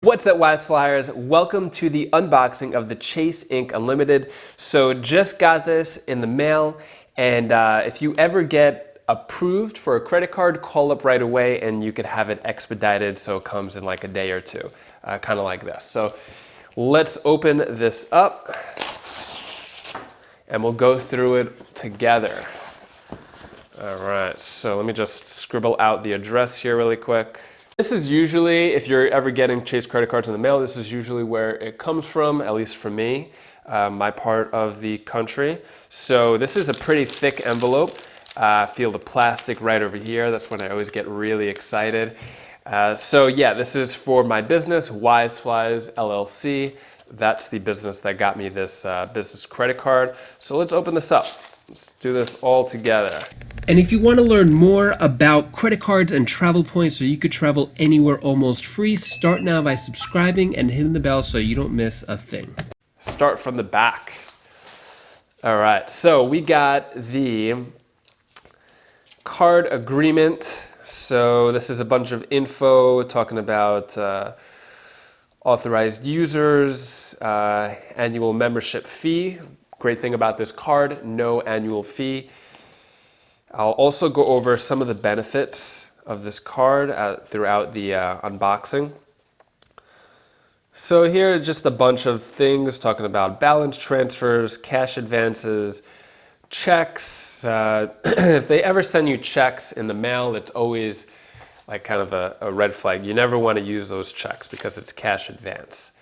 What's up, Wise Flyers? Welcome to the unboxing of the Chase Ink Unlimited. So just got this in the mail, and if you ever get approved for a credit card, call up right away and you could have it expedited so it comes in like a day or two, kind of like this. So let's open this up and we'll go through it together. All right, so let me just scribble out the address here really quick. This is usually, if you're ever getting Chase credit cards in the mail, this is usually where it comes from, at least for me, my part of the country. So this is a pretty thick envelope. Feel the plastic right over here. That's when I always get really excited. So yeah, this is for my business, Wise Flies LLC. That's the business that got me this business credit card. So let's open this up. Let's do this all together. And if you want to learn more about credit cards and travel points so you could travel anywhere almost free, start now by subscribing and hitting the bell so you don't miss a thing. Start from the back. All right, so we got the card agreement. So this is a bunch of info talking about authorized users, annual membership fee. Great thing about this card, no annual fee. I'll also go over some of the benefits of this card throughout the unboxing. So here are just a bunch of things talking about balance transfers, cash advances, checks. If they ever send you checks in the mail, it's always like kind of a red flag. You never want to use those checks because it's cash advance.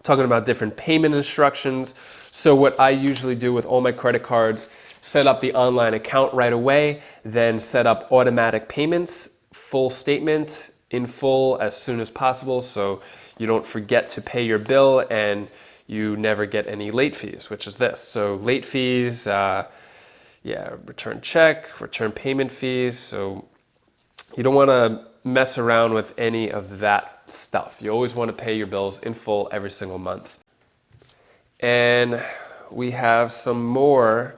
Talking about different payment instructions. So what I usually do with all my credit cards, set up the online account right away, then set up automatic payments, full statement in full as soon as possible so you don't forget to pay your bill and you never get any late fees, which is this. So late fees, return check, return payment fees. So you don't want to mess around with any of that stuff. You always want to pay your bills in full every single month. And we have some more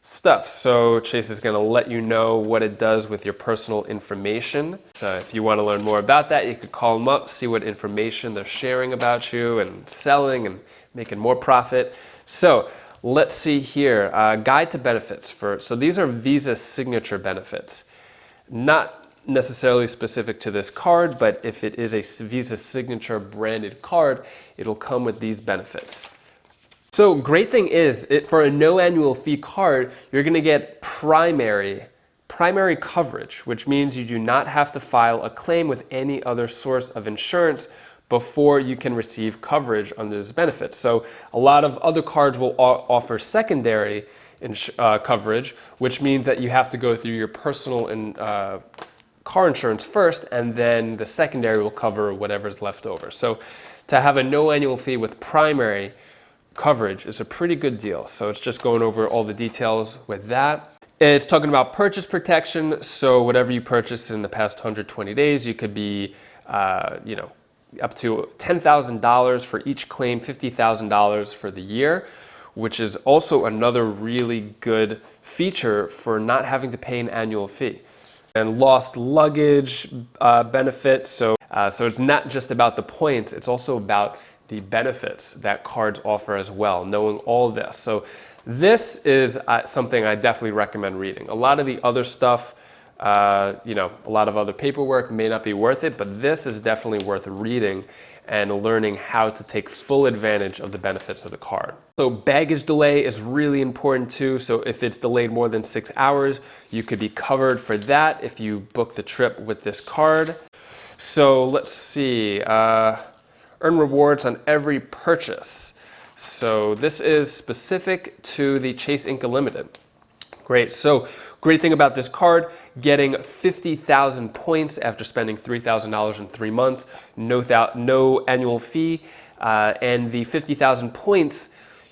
stuff. So Chase is going to let you know what it does with your personal information. So if you want to learn more about that, you could call them up, see what information they're sharing about you and selling and making more profit. So let's see here, guide to benefits so these are Visa signature benefits. Not necessarily specific to this card, but if it is a Visa signature branded card, it'll come with these benefits. So great thing is, for a no annual fee card, you're going to get primary coverage, which means you do not have to file a claim with any other source of insurance before you can receive coverage under this benefit. So a lot of other cards will offer secondary coverage, which means that you have to go through your personal and car insurance first, and then the secondary will cover whatever's left over. So to have a no annual fee with primary coverage is a pretty good deal. So it's just going over all the details with that. It's talking about purchase protection. So whatever you purchased in the past 120 days, you could be, up to $10,000 for each claim, $50,000 for the year, which is also another really good feature for not having to pay an annual fee. And lost luggage benefit. So it's not just about the points, it's also about the benefits that cards offer as well, knowing all of this. So this is something I definitely recommend reading. A lot of the other stuff, a lot of other paperwork may not be worth it, but this is definitely worth reading and learning how to take full advantage of the benefits of the card. So baggage delay is really important too. So if it's delayed more than 6 hours, you could be covered for that if you book the trip with this card. So let's see, earn rewards on every purchase. So this is specific to the Chase Ink Unlimited. Great, so great thing about this card, getting 50,000 points after spending $3,000 in 3 months, no annual fee, and the 50,000 points,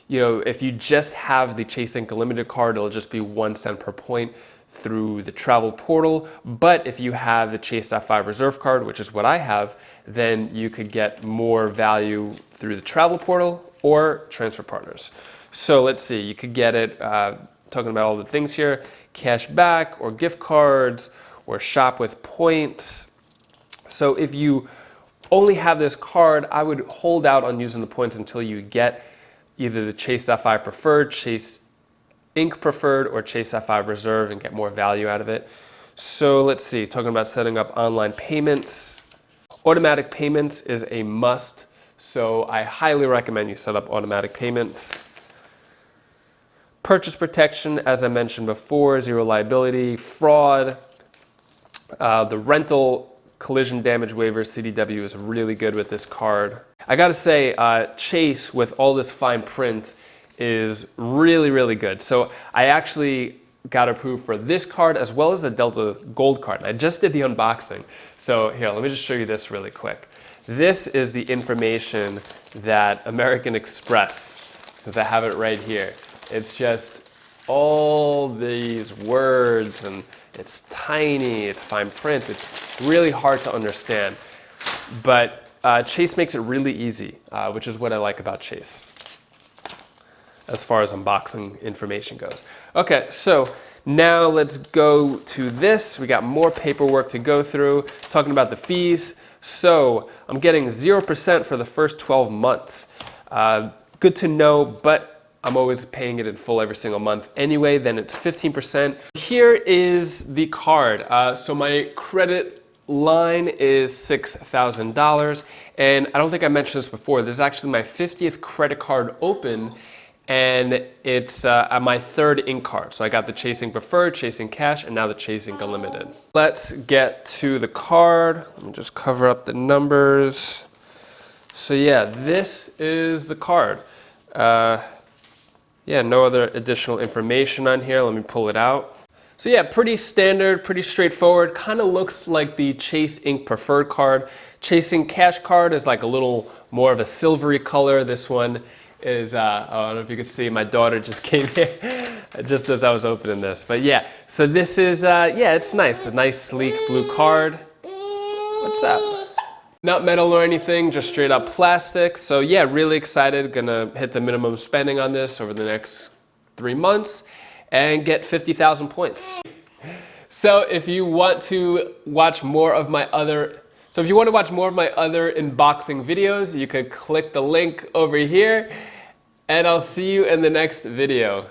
if you just have the Chase Ink Unlimited card, it'll just be 1 cent per point through the travel portal. But if you have the Chase.5 Reserve card, which is what I have, then you could get more value through the travel portal or transfer partners. So let's see, you could get it, talking about all the things here, cash back or gift cards or shop with points. So if you only have this card, I would hold out on using the points until you get either the Chase.fi Preferred, Chase Inc. Preferred, or Chase.fi Reserve and get more value out of it. So let's see, talking about setting up online payments. Automatic payments is a must, so I highly recommend you set up automatic payments. Purchase protection, as I mentioned before, zero liability, fraud. The rental collision damage waiver, CDW, is really good with this card. I gotta say, Chase, with all this fine print, is really, really good. So I actually got approved for this card as well as the Delta Gold card. I just did the unboxing. So here, let me just show you this really quick. This is the information that American Express, since I have it right here, it's just all these words, and it's tiny, it's fine print, it's really hard to understand. But Chase makes it really easy, which is what I like about Chase, as far as unboxing information goes. Okay, so now let's go to this. We got more paperwork to go through, talking about the fees. So I'm getting 0% for the first 12 months. Good to know, but I'm always paying it in full every single month anyway. Then it's 15%. Here is the card. So my credit line is $6,000. And I don't think I mentioned this before. This is actually my 50th credit card open, and it's my third Inc. card. So I got the Chase Inc. Preferred, Chase Inc. Cash, and now the Chase Inc. Unlimited. Let's get to the card. Let me just cover up the numbers. So yeah, this is the card. Yeah, no other additional information on here. Let me pull it out. So yeah, pretty standard, pretty straightforward. Kind of looks like the Chase Inc. Preferred card. Chase Inc. Cash card is like a little more of a silvery color. This one is, I don't know if you can see, my daughter just came here just as I was opening this. But yeah, so this is, yeah, it's nice. A nice, sleek blue card. What's up? Not metal or anything, just straight up plastic. So yeah, really excited. Gonna hit the minimum spending on this over the next 3 months and get 50,000 points. So if you want to watch more of my other unboxing videos, you could click the link over here, and I'll see you in the next video.